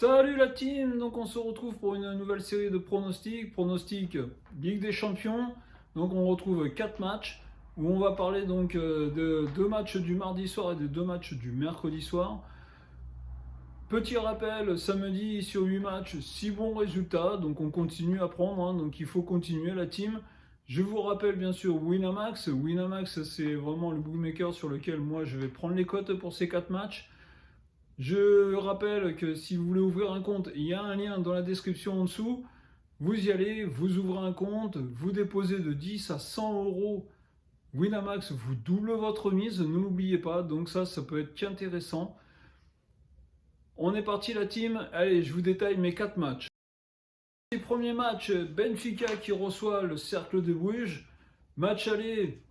Salut la team, donc on se retrouve pour une nouvelle série de pronostics Ligue des Champions. Donc on retrouve 4 matchs où on va parler donc de 2 matchs du mardi soir et de 2 matchs du mercredi soir. Petit rappel, samedi sur 8 matchs, 6 bons résultats, donc on continue à prendre, donc il faut continuer la team. Je vous rappelle bien sûr Winamax. Winamax, c'est vraiment le bookmaker sur lequel moi je vais prendre les cotes pour ces 4 matchs. Je rappelle que si vous voulez ouvrir un compte, il y a un lien dans la description en dessous. Vous y allez, vous ouvrez un compte, vous déposez de 10 à 100 euros. Winamax vous double votre mise, ne l'oubliez pas. Donc ça peut être qu'intéressant. On est parti la team. Allez, je vous détaille mes 4 matchs. Les premiers matchs, Benfica qui reçoit le Cercle de Bruges. Match aller.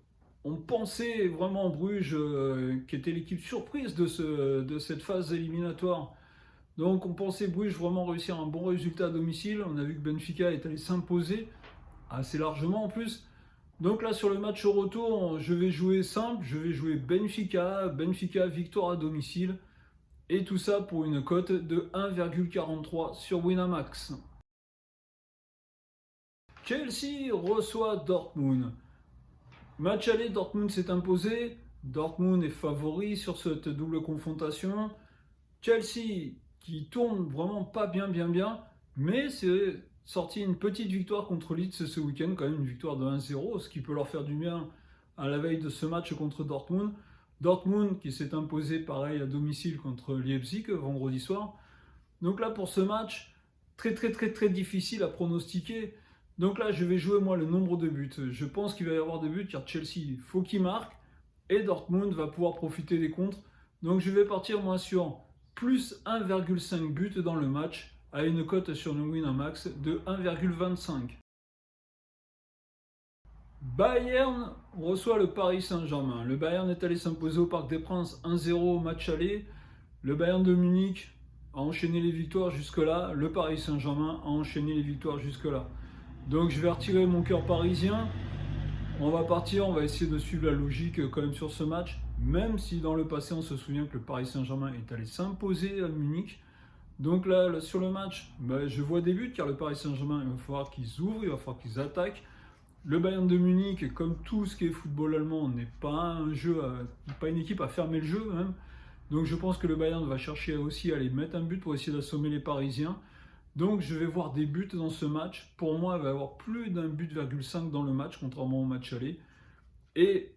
On pensait vraiment Bruges, qui était l'équipe surprise de cette phase éliminatoire. Donc on pensait Bruges vraiment réussir un bon résultat à domicile. On a vu que Benfica est allé s'imposer assez largement en plus. Donc là sur le match au retour, je vais jouer simple. Je vais jouer Benfica victoire à domicile. Et tout ça pour une cote de 1,43 sur Winamax. Chelsea reçoit Dortmund. Match aller, Dortmund s'est imposé. Dortmund est favori sur cette double confrontation. Chelsea qui tourne vraiment pas bien, mais c'est sorti une petite victoire contre Leeds ce week-end, quand même une victoire de 1-0, ce qui peut leur faire du bien à la veille de ce match contre Dortmund. Dortmund qui s'est imposé pareil à domicile contre Leipzig vendredi soir. Donc là pour ce match, très difficile à pronostiquer. Donc là je vais jouer moi le nombre de buts. Je pense qu'il va y avoir des buts car Chelsea faut qu'il marque et Dortmund va pouvoir profiter des contres. Donc je vais partir moi sur plus 1,5 buts dans le match à une cote sur le Winamax de 1,25. Bayern reçoit le Paris Saint-Germain. Le Bayern est allé s'imposer au Parc des Princes 1-0 au match aller. Le Bayern de Munich a enchaîné les victoires jusque-là. Le Paris Saint-Germain a enchaîné les victoires jusque-là. Donc je vais retirer mon cœur parisien. On va partir, on va essayer de suivre la logique quand même sur ce match. Même si dans le passé on se souvient que le Paris Saint-Germain est allé s'imposer à Munich. Donc là sur le match, je vois des buts car le Paris Saint-Germain, il va falloir qu'ils ouvrent, il va falloir qu'ils attaquent. Le Bayern de Munich, comme tout ce qui est football allemand, n'est pas pas une équipe à fermer le jeu même. Donc je pense que le Bayern va chercher aussi à aller mettre un but pour essayer d'assommer les Parisiens. Donc je vais voir des buts dans ce match. Pour moi, il va y avoir plus d'un but,5 dans le match, contrairement au match aller. Et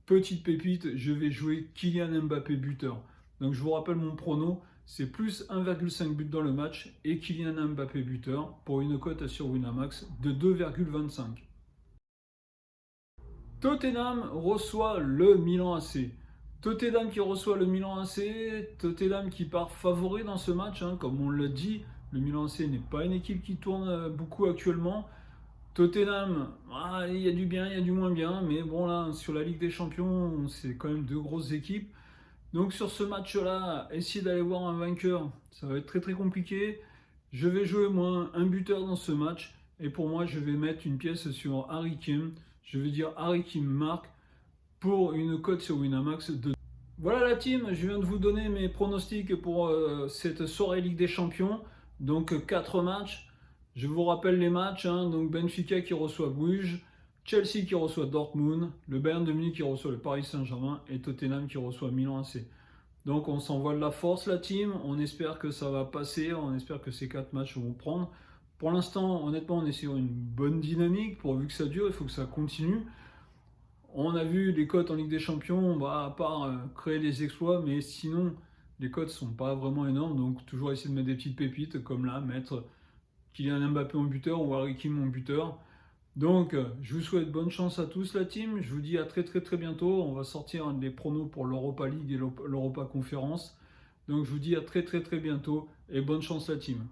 petite pépite, je vais jouer Kylian Mbappé buteur. Donc je vous rappelle mon prono, c'est plus 1,5 but dans le match et Kylian Mbappé buteur pour une cote sur Winamax de 2,25. Tottenham reçoit le Milan AC. Tottenham qui reçoit le Milan AC, Tottenham qui part favori dans ce match, comme on l'a dit, le Milan AC n'est pas une équipe qui tourne beaucoup actuellement. Tottenham, il y a du bien, il y a du moins bien, mais bon là, sur la Ligue des Champions, c'est quand même deux grosses équipes. Donc sur ce match-là, essayer d'aller voir un vainqueur, ça va être très compliqué. Je vais jouer moi un buteur dans ce match, et pour moi, je vais mettre une pièce sur Harry Kane. Je vais dire Harry Kane marque pour une cote sur Winamax de... Voilà la team, je viens de vous donner mes pronostics pour cette soirée Ligue des Champions. Donc 4 matchs. Je vous rappelle les matchs, donc Benfica qui reçoit Bruges, Chelsea qui reçoit Dortmund, le Bayern de Munich qui reçoit le Paris Saint-Germain et Tottenham qui reçoit Milan AC. Donc on s'envoie de la force la team, on espère que ça va passer, on espère que ces 4 matchs vont prendre. Pour l'instant, honnêtement, on est sur une bonne dynamique, pourvu que ça dure, il faut que ça continue. On a vu les cotes en Ligue des Champions, à part créer des exploits, mais sinon, les cotes ne sont pas vraiment énormes, donc toujours essayer de mettre des petites pépites, comme là, mettre Kylian Mbappé en buteur ou Harry Kane en buteur. Donc, je vous souhaite bonne chance à tous la team. Je vous dis à très bientôt. On va sortir des pronos pour l'Europa League et l'Europa Conference. Donc, je vous dis à très bientôt et bonne chance la team.